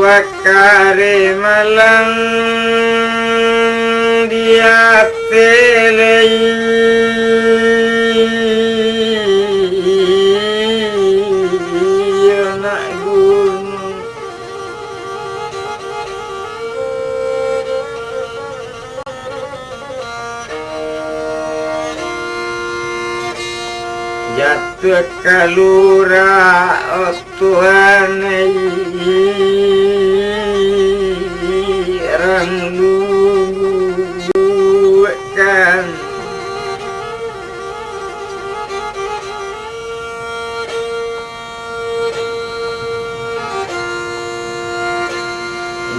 wakare malang dia nak gunung jatuh kalura oh Tuhan ranglukan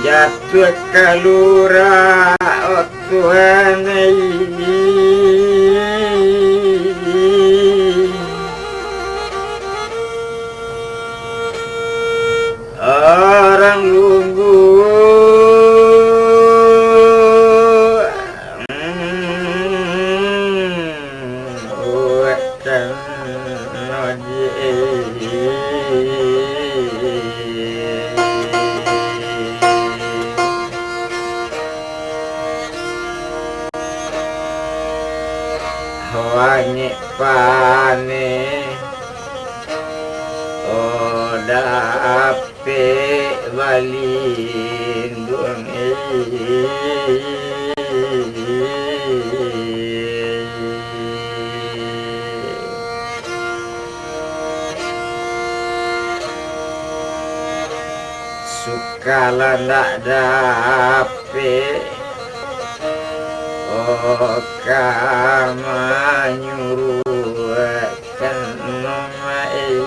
jatuh kalura oh Tuhan orang lunggu akan wangi pane odape balindung sukala ndak dape kama nyuruhkan nomai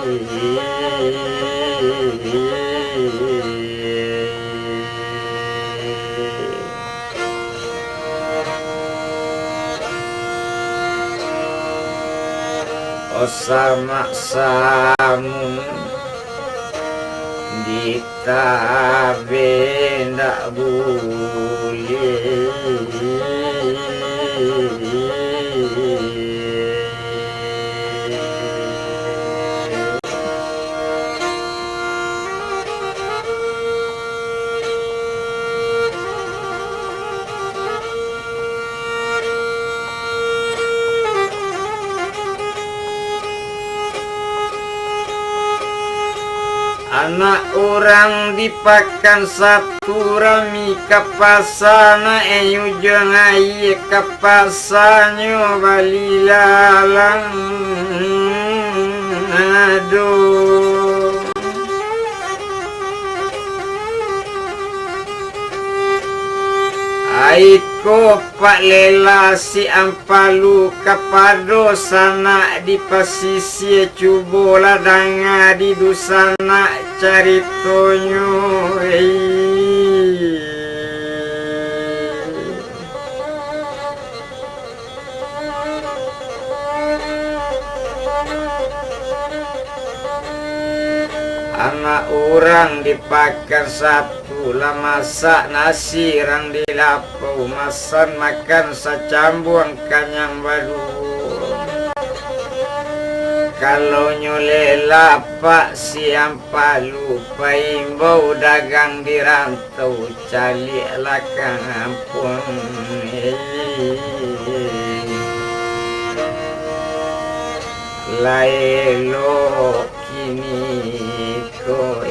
sama samun ditabe ndak boleh anak orang dipakan satu rami kapasana ujung air kapasanyo balilalang aduh aiko pak lela si ampalu kapado sana di pasisi cubo ladanga di dusana caritonyo anak orang dipakan satu lah masak nasi rang dilapau masan makan sacambuang kanyang baru kalau nyole lapak siang palu paimbau dagang di rantau cali lah kampung laelo kini ko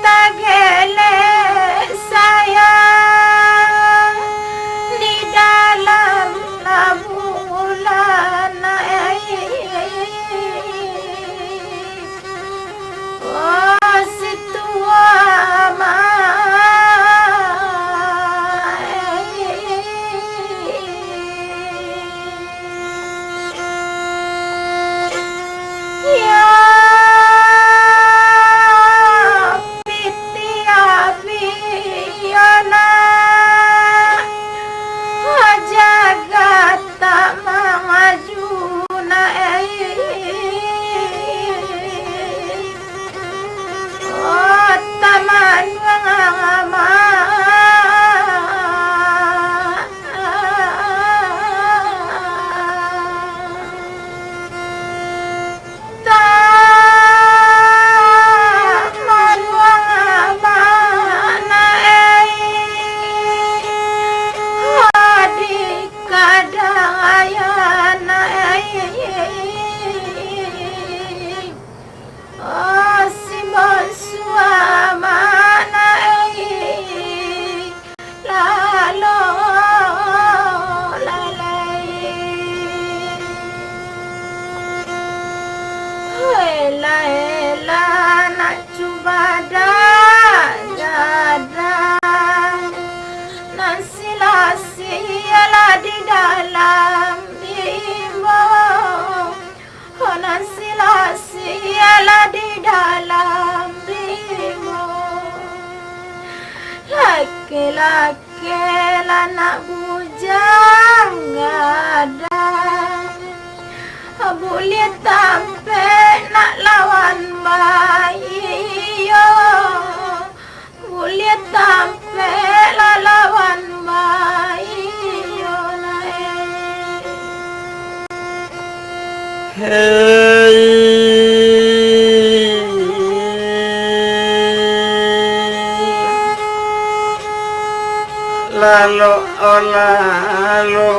tagele sayang di dalam bulan oh si tua laki-laki anak bujang ada boleh tampil nak lawan bayi yo boleh tampil lawan bayi yo lalu lalu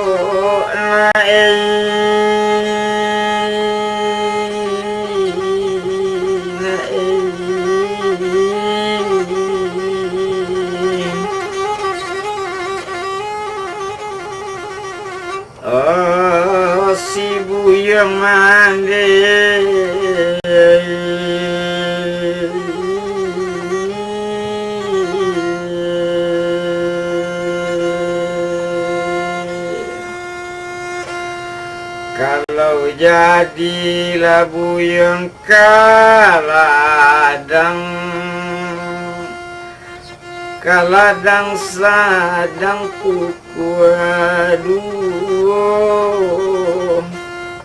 oh si buyang mandi kalau jadilah buyang kaladang sadang kuku aduh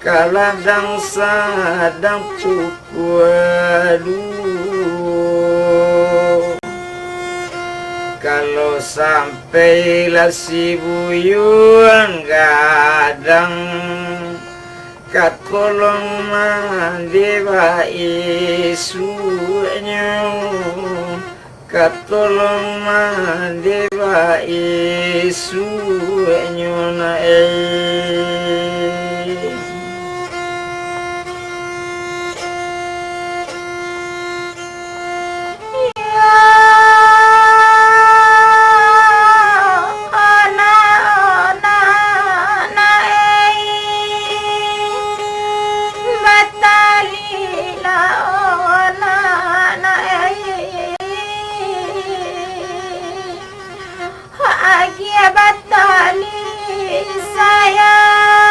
kaladang sadang kuku aduh kalau sampailah si buyang gadang katolong mandewa isunya katolong mandewa isunya na batali sayang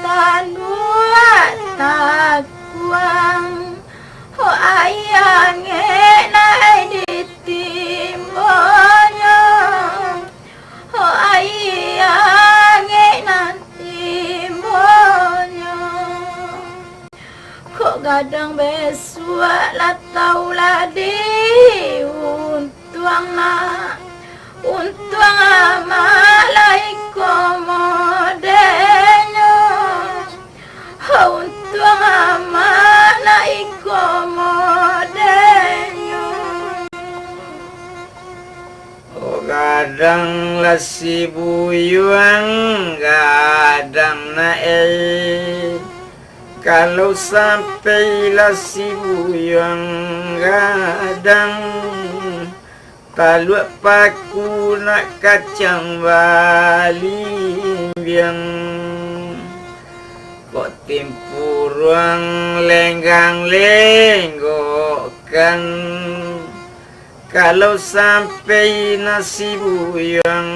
tanua takuang ho ayange nai ditimbonya ho ayange nantimbonya kok gadang besua latau ladi untuang amalai komodenyo untuang amalai komodenyo gadang lasi buyuang gadang nae kalau sampai lasi buyuang gadang taluk paku nak kacang balimbiang kok timpu ruang lenggang lenggokan kalau sampai nasi buyang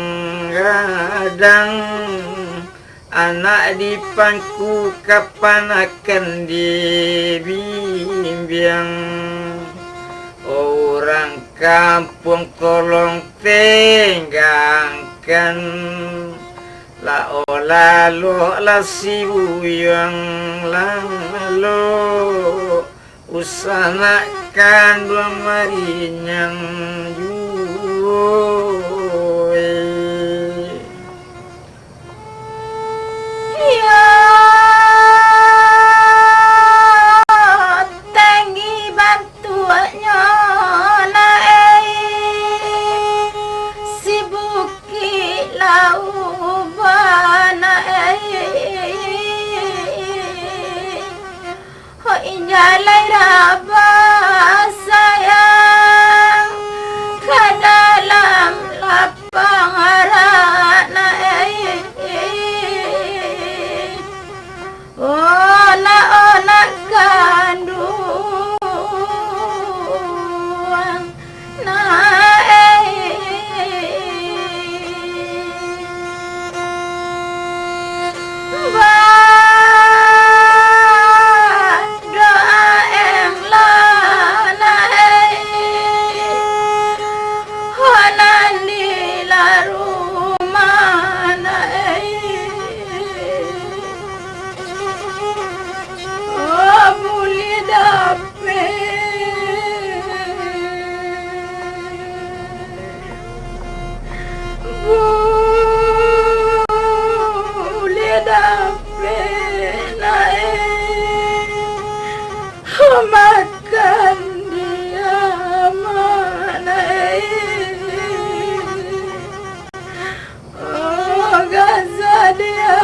gadang anak di pangku kapan akan dibimbing orang kampung tolong tenggangkan la lalu la si buyang lalu usana kandung marinyang juwe ya tengi bantuannya nae sibuki lau banae ho injalai raba sayang ke dalam lapang harana ona kandung nae doa em lanae honan di larumah nae muli dape muli dape nae makan dia manae gaza dia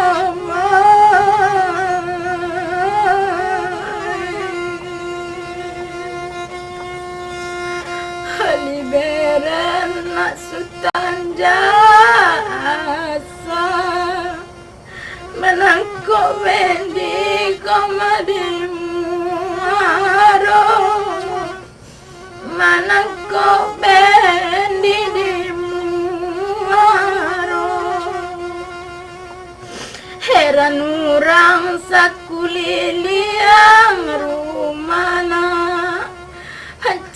liberan nak sultan jasa menangkuk bendi komadimu aro menangkuk bendi dimu aro heran orang sakuliliang rumana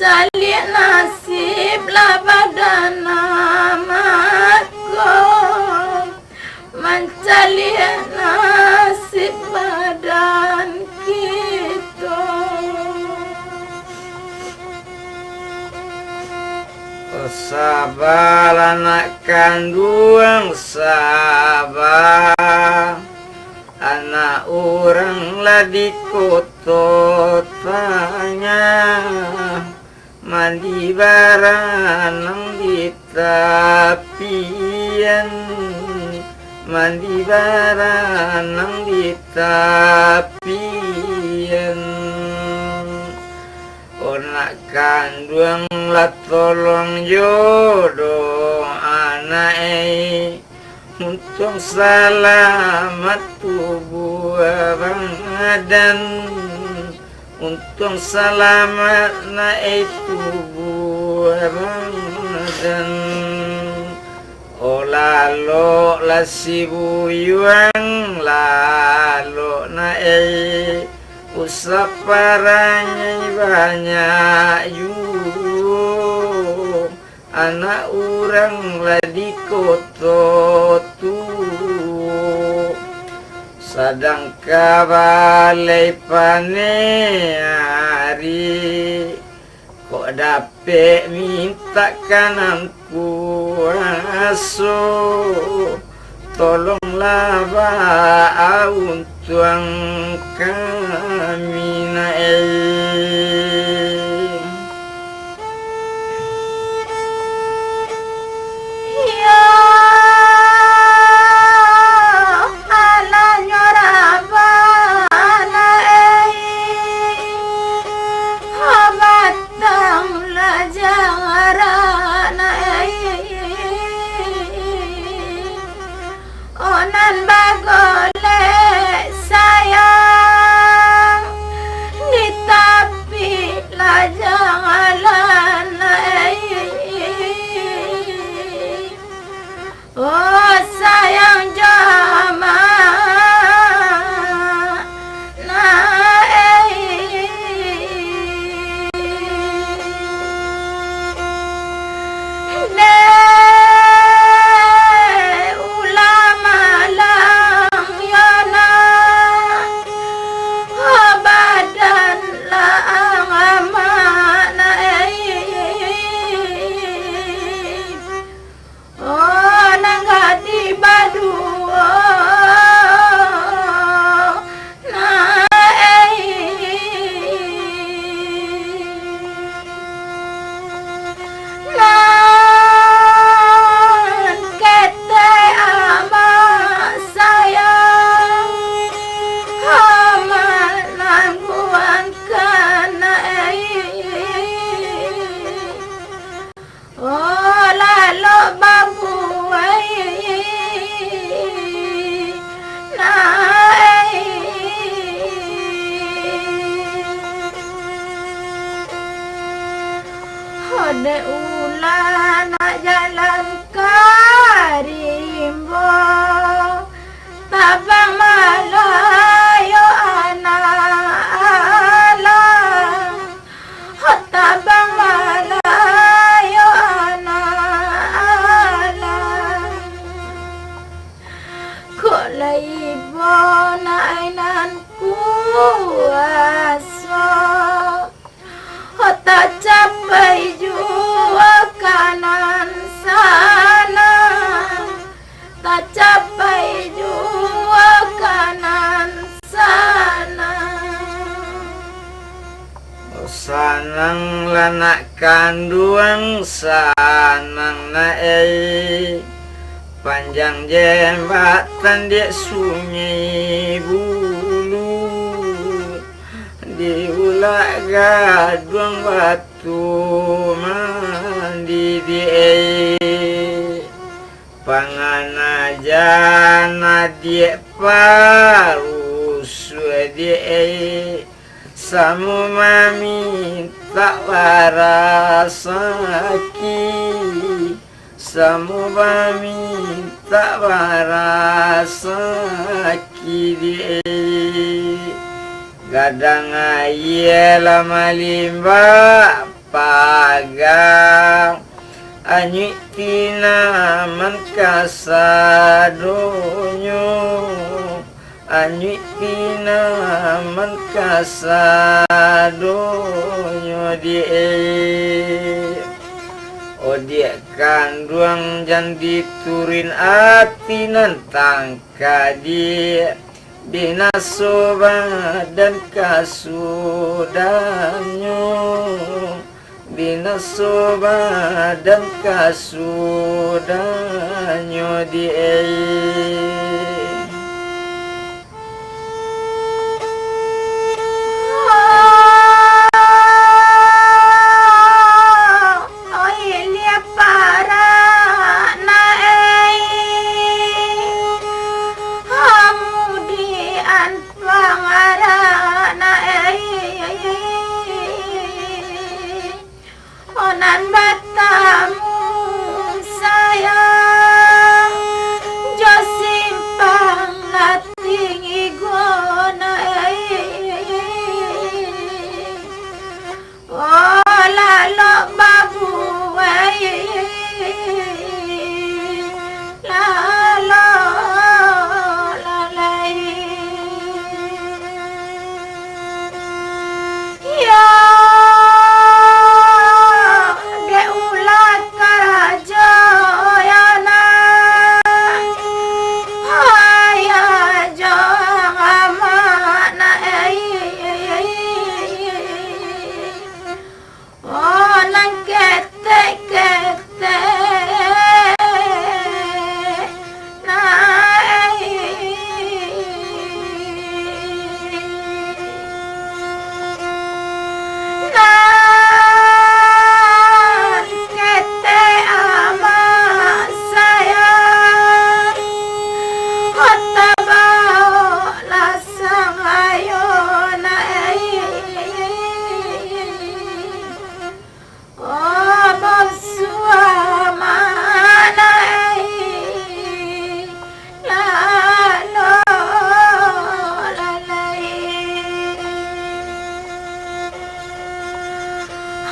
cali nasib lah badan namaku mencari nasib badan kita sabar anak kandung sabar anak orang lah di kota tanya mandi baranang di tapian mandi baranang di tapian anak kandung lah tolong jodoh anak untung selamat tubuh badan untung selamat naik tubuh badan olalo lasi buyuang lalu nae usap paranya banyak yu anak orang lah di kota tu sadang kabalai pane hari kok dapet minta kananku aso tolonglah baun tuang kami naik ya ala nyoraba habatang lajara onan bagole sayang di tapi lajangalan oh sayang jama Ode ulan jalan karimbo tabang malayo anala tabang malayo anala kulay ibo na ainan kuaso tak capai jua kanan sana tak capai jua kanan sana sanang lanak kanduang sanang nae panjang jembatan di sungai bulu di ulak gaduang batu mandi di pangana jana di parus di samu mami tak warasaki samu mami tak warasaki di gadang ayela malimba pagang anyi tina mengkasadonyo anyi tina mengkasadonyo die dia kanduang jan diturin ati nantang dia binasoba dan kasudanyo binasoba dan kasudanyo die onan batamu sayang jo simpang lati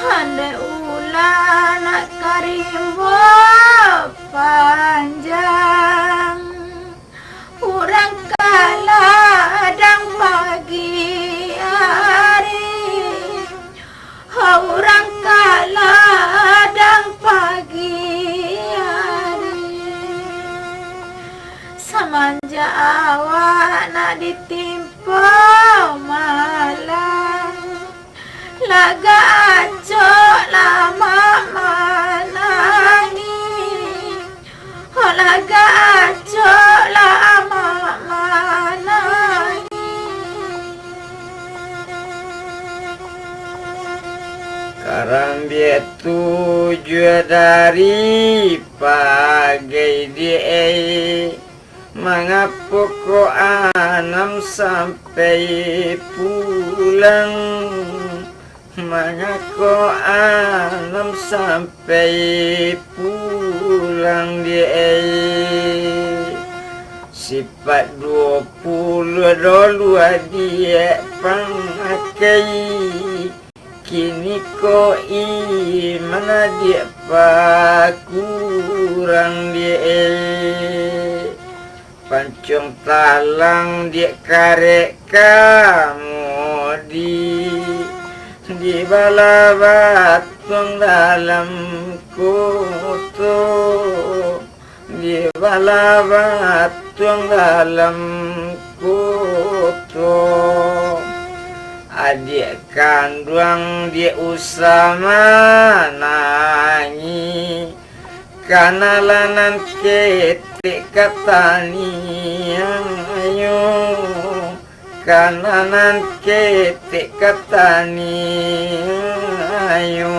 Ande ulah nak karimbo panjang, urang kaladang pagi hari, urang kaladang pagi hari. Samanja awak nak ditimpa malam, laga acok lama manangi, laga acok lama manangi. Karambia tujuh dari pagi dia, mengapa kau anam sampai pulang? Mengapa anam sampai pulang dia? Sifat 22 dia pakai, kini ko mana dia pak kurang dia. Pancung talang dia karek kamu di bala batung dalam kutu, di bala batung dalam kutu. Adik kandung dia usama nanyi, karena lanan ketik katani ayo, karena ketik katani ayo.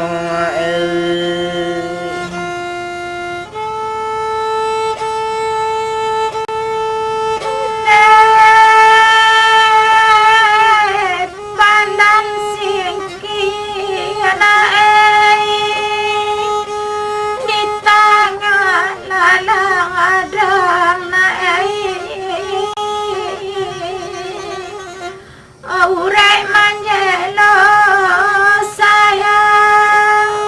Urai manjelo sayang,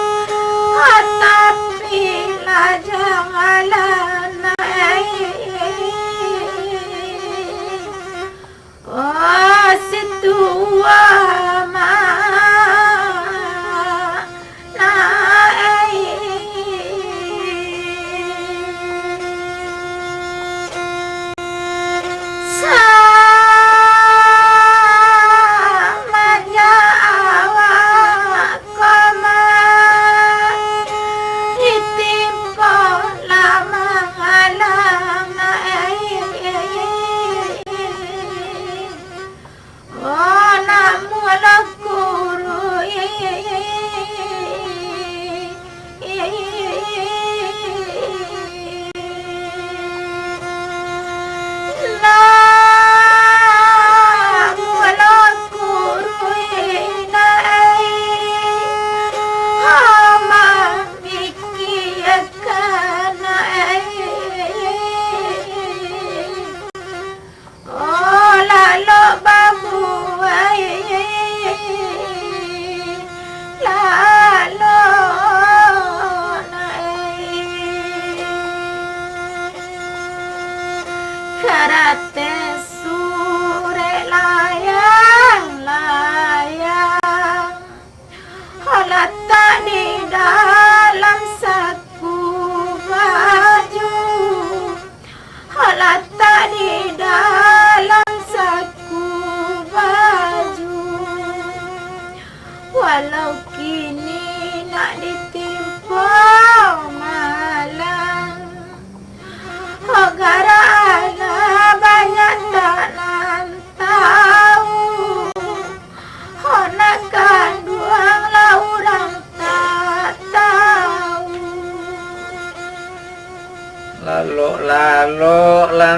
tapi lajang alanai. Oh situa karate sure layang-layang, letak di dalam saku baju, letak di dalam saku baju. Walau kini nak ditimpa malam, gara ada banyak tak tahu, nak kandung lah orang tak tahu. Lalu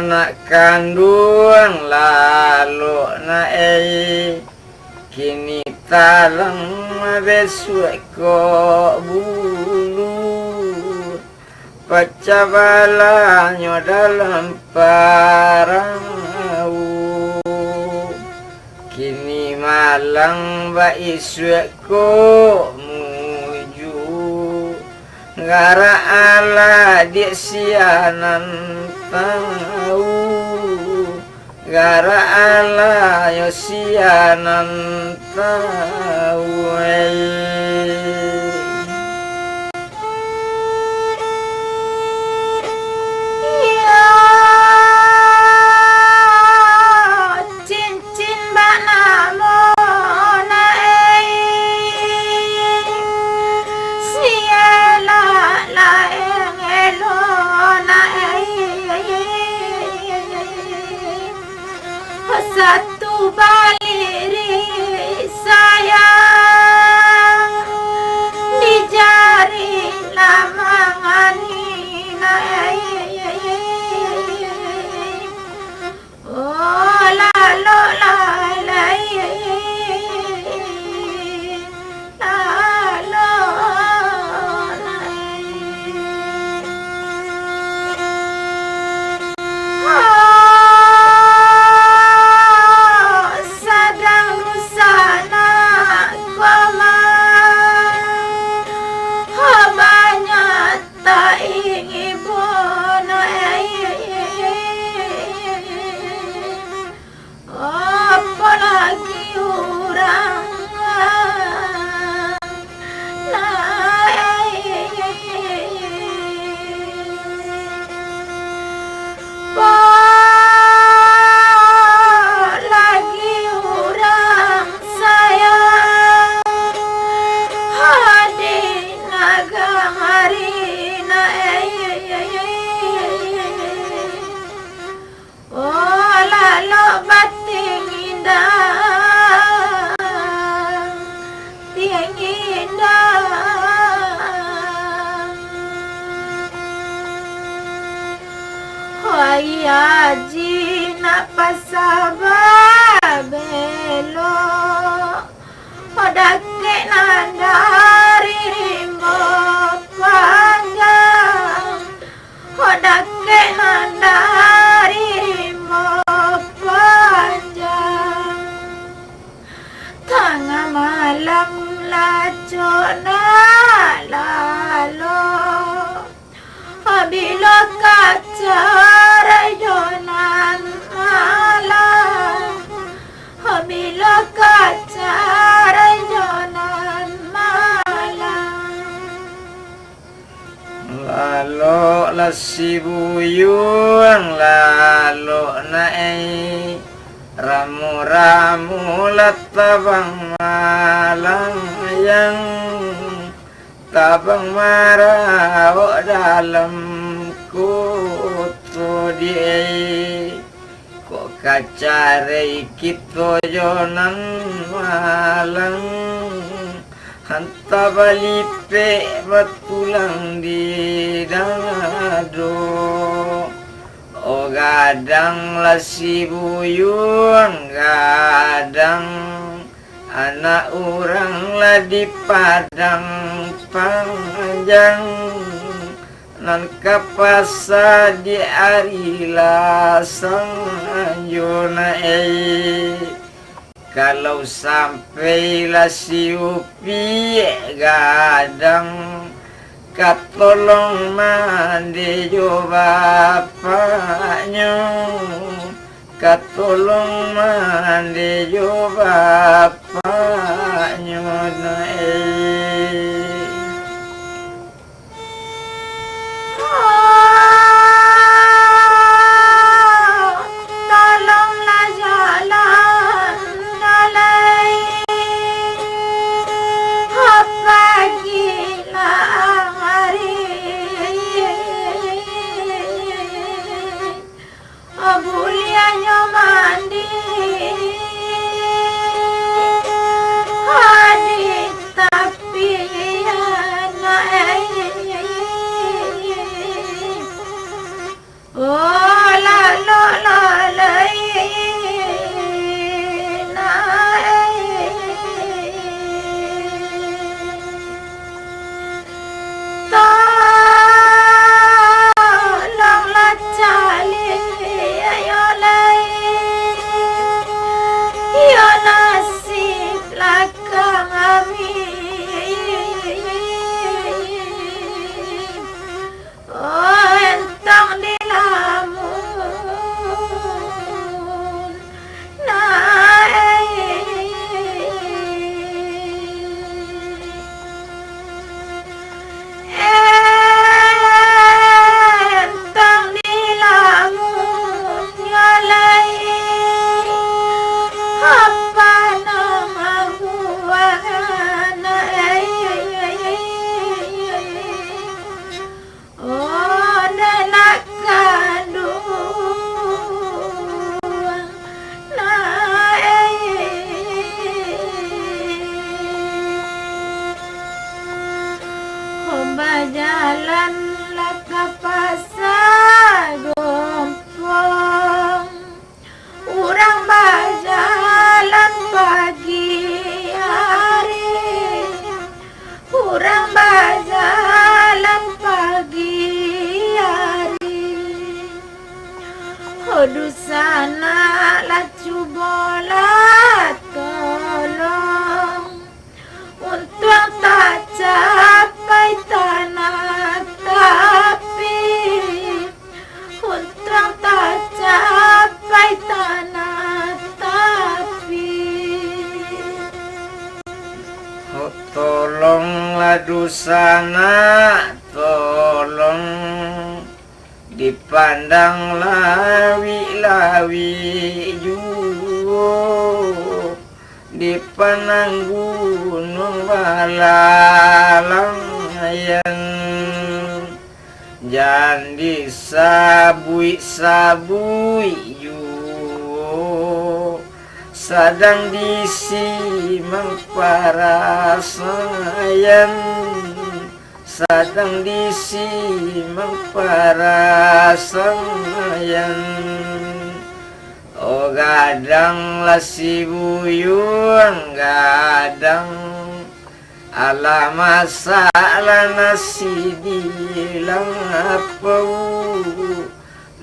nak kandung lalu na kini talang besok ko bulu, pacabalanya dalam parau. Kini malang ba iswek ko Gara ala di sianan tahu Gara ala yo sianan tahu cincin bana mona siela la elona satu baliri sayang di jari lamanganina oh lalo lalai lalo sadang rusana koma banyak tak ingin bona apalagi orang lagi orang sayang hadi naga harina oh lalu bating indah tiang indah Haji napasaba belo Odake nandari rimbo panjang Odake nandari rimbo panjang Tengah malam lacona lalo Bila kaca rayonan malam Bila kaca rayonan malam Lalu lasi buyung lalu naik Ramu-ramu latabang malang yang Tabang marau dalam kutu die Kok kacare kita jonan malang Hanta balipe batulang di dado Oh gadang lasi buyung gadang Anak orang lah di padang panjang Nan kapasa di arila sanjona Kalau sampai lah si upi gadang Katolong mandi jo bapaknya Katolong mandi jo bapaknya Tolonglah jalan dalai pagilah hari bulianya mandi adik tak jalan laka pasar gompong, urang bajalan pagi hari, urang bajalan pagi hari. Hodu sana lacu bola tolong, untuk tak capai tanah tapi, untuk tak capai tanah tapi. Oh, tolonglah dusana, tolong dipandang lawi-lawi juga, dipandang gunung balalang yang jangan disabui-sabui juga, sedang disimang para sayang, sedang disimang para sayang. Oh gadang lah si buyung gadang, ala masalah nasi dilang apa,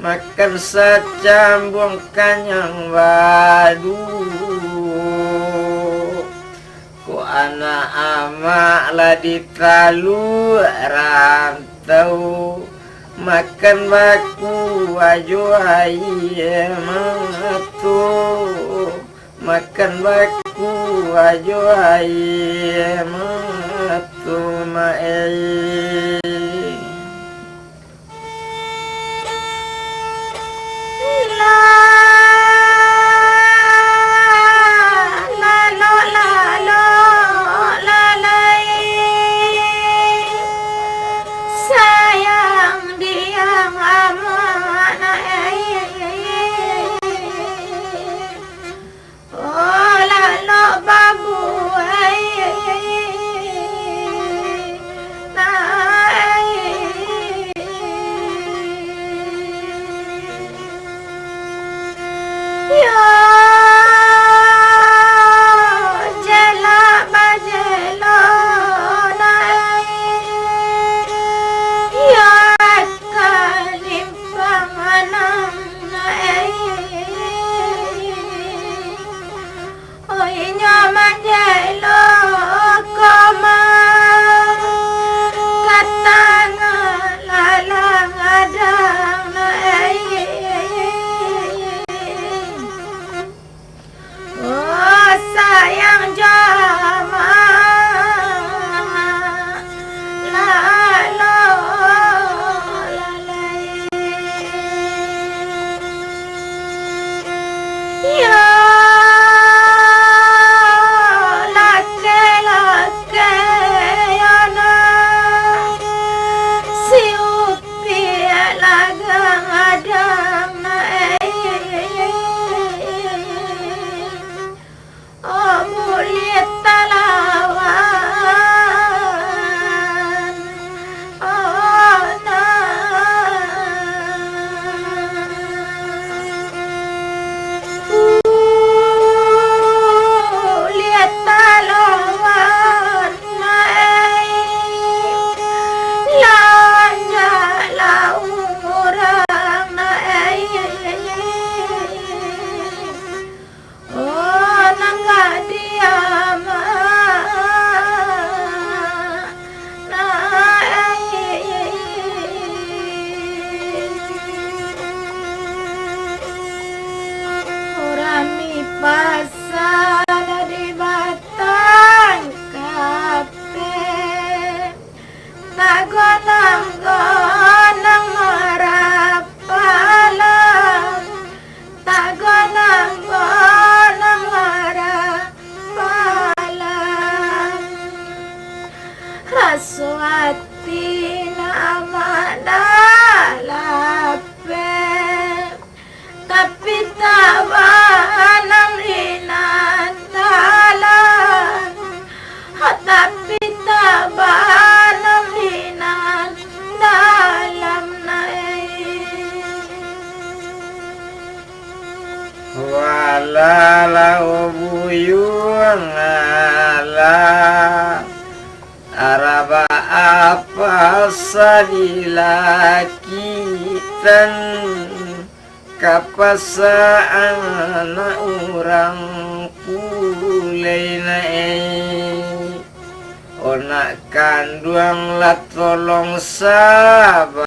makan secambung kanyang badu. Ku anak amak lah ditalu rantau, makan baku ajo aye matu, makan baku ajo aye matu mae. Tapi tak banam araba apa sadilakitan kapasa anak orang kulai onak kanduang la tolong sabakan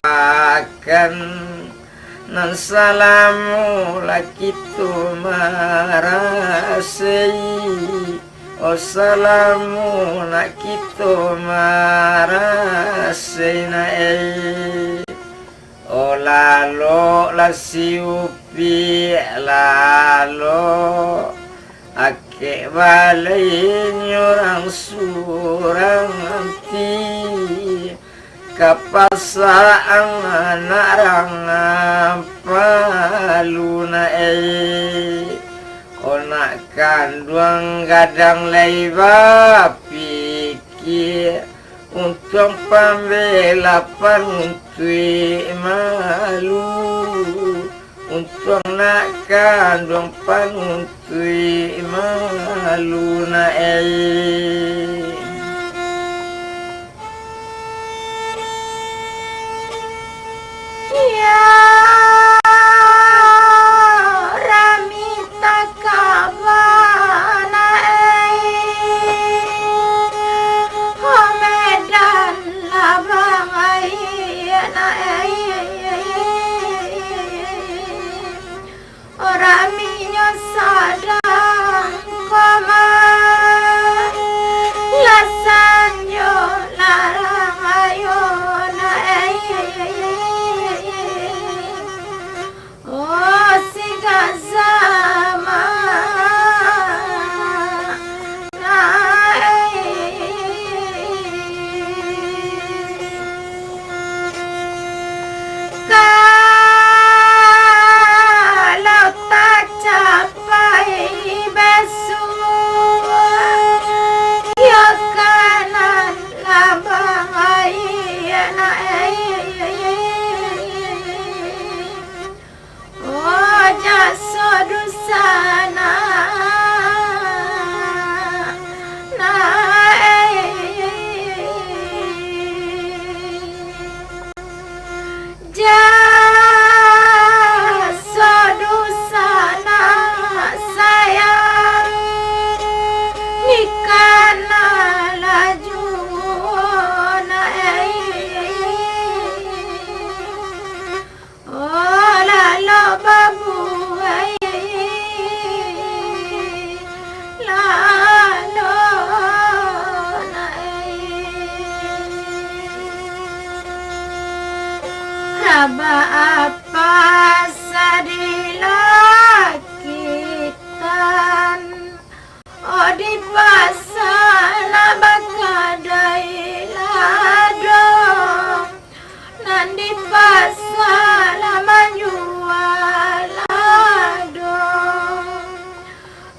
nan salamu lakitu marasei o salamu lakitu marasei o lalo la siupi lalo ake balai nyorang surang anti kapasaan narang paluna onak kanduang gadang leiba pikir untuk pembelapan untuk malu untuk nak kandung panuntui malu na ya ramita kabana homedan labang na orang minyo sadang koma lasan yo larang ayo na oh si gazama na capai besok ya kanan labang ayana oh jasa dusana na Raba apa sadilakitan oh di pasana bakadai lado nan di pasana menjual lado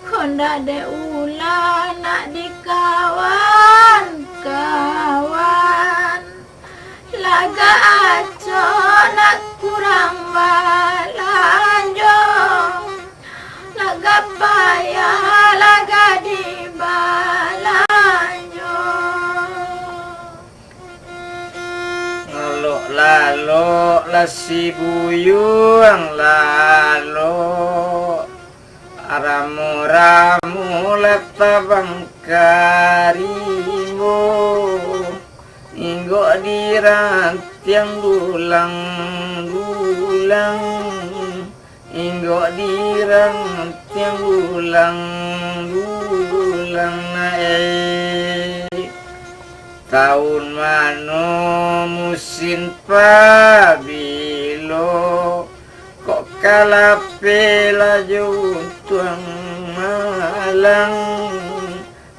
konda de ula nak di kawan-kawan laga aco nak kurang balanjo laga payah laga di balanjo lalo lasi buyuang lalo ramu letabang karimu inggo dirantiang dulang inggo dirantiang dulang tahun mano musim pabilo kok kalape laju tuang malang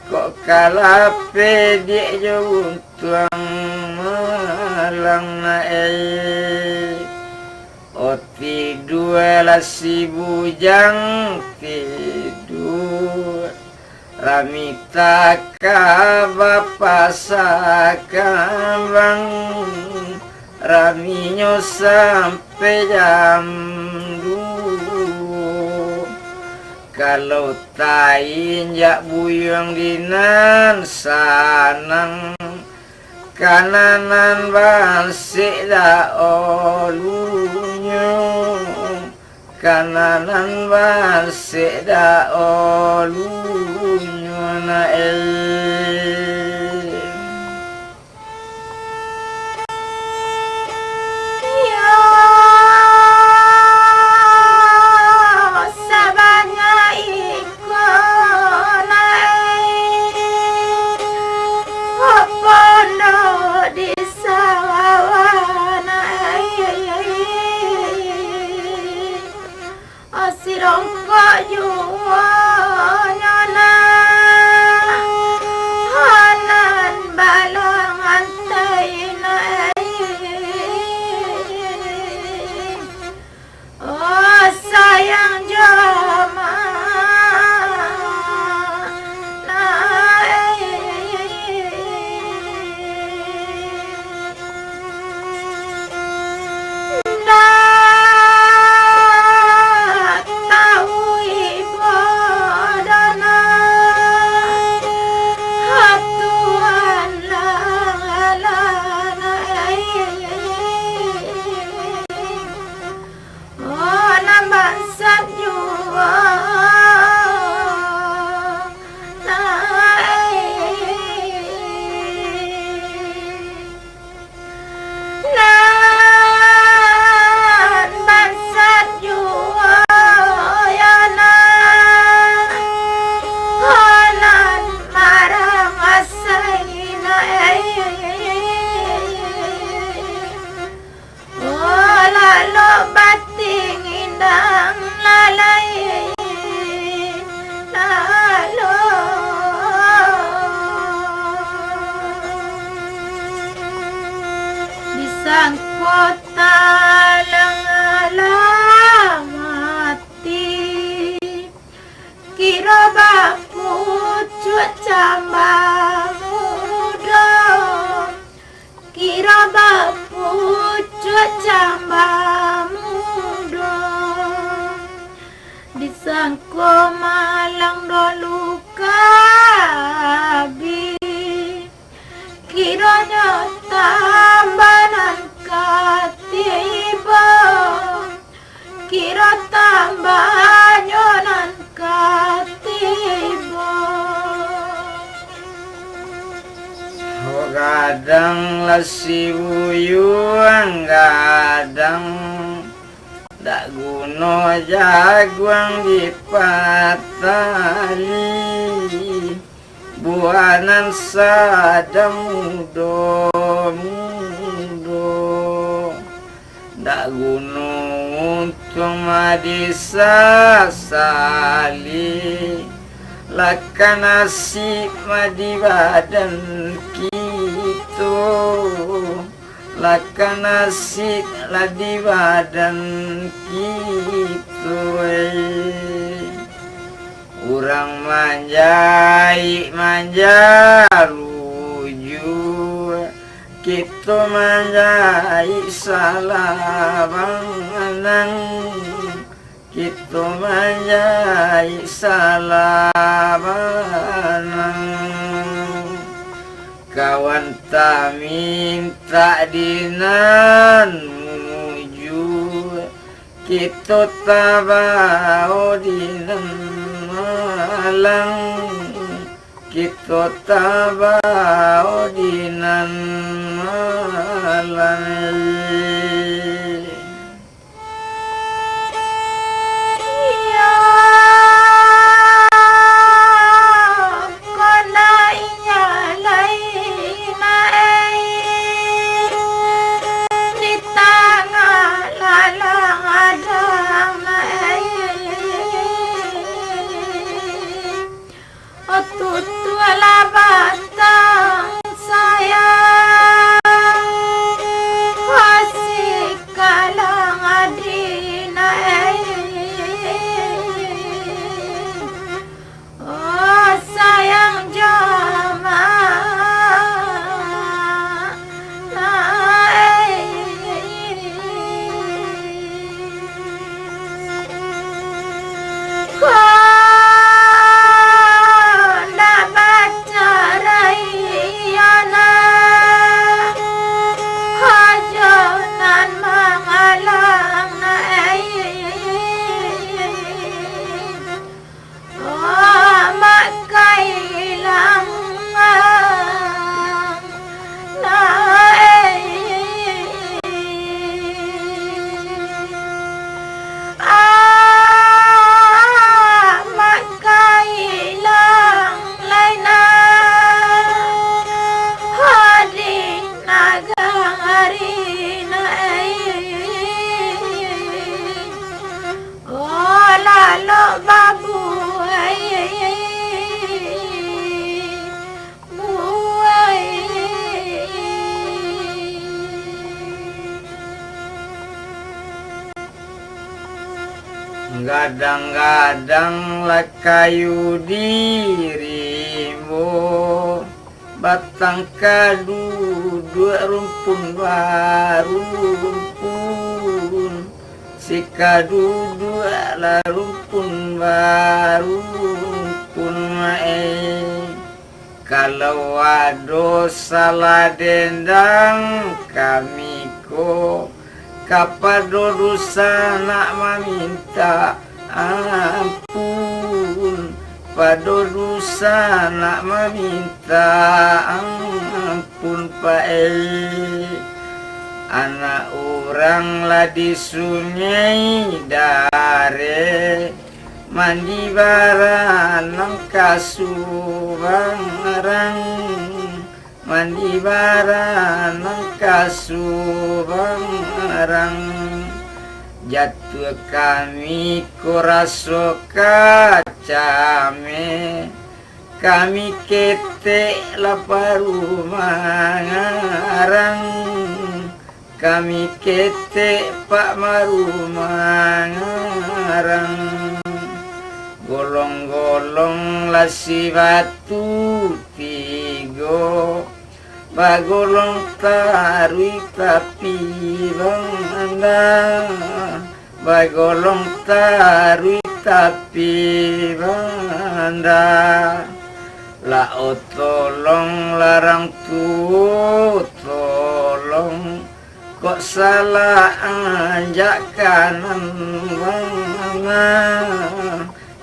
kok kalape dia jauh tuang malang oti dua lasi bujang tidur ramita kabapa sakambang raminyo sampai jam 2 kalau tain jak buyang dinan sanang kananan basik da olunya, kananan basik da olunya na disangko malang dolu kabi kiranya tambahan katiba kira tambah nyonan katiba gadang lasi buyuang gadang dak guno jaguang dipatali buanan sadang mudo dak guno untung madisasali lakan nasib madi badan gitu lakan nasib ladi badan gitu urang manjai ruju gitu manjai salah banganang gitu manjai salah banganang kawan tak minta dinan muju kita tabau dinan malang kita tabau dinan malang batang sayang wasik Gadang-gadang lah kayu dirimu, batang kadu dua rumpun baru rumpun, si kadu dua lah rumpun baru rumpun mae. Kalau ada salah dendang kami ko, kapado dosa nak meminta ampun, pado dosa nak meminta ampun pae. Anak orang lah di sungai dare, mandi baranang kasubarang, mandi baranang kasubarang. Jatuh kami koraso kacame, kami ketek laparu mangarang, kami ketek pak maru mangarang. Golong-golong lasi batu tigo, bagolong tarui tapi banganda, bagolong tarui tapi banganda. La o tolong larang tu tolong, kok salah anjak kanan banganda,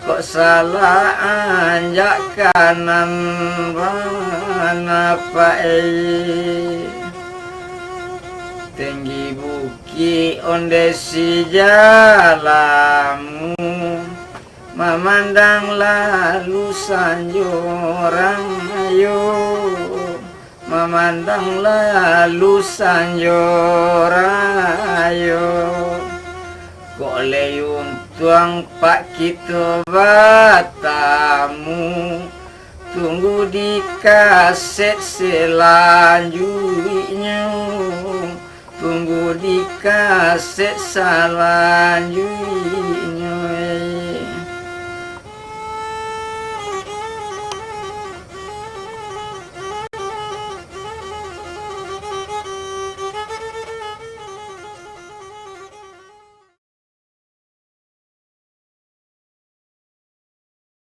kok salah anjak kanan mana pae. Tinggi buki onde si jalamu, memandang lalu sanjorang ayo, memandang lalu sanjorang ayo. Kok leyun tuang pak kita batamu, tunggu di kaset selanjutnya, tunggu di kaset selanjutnya.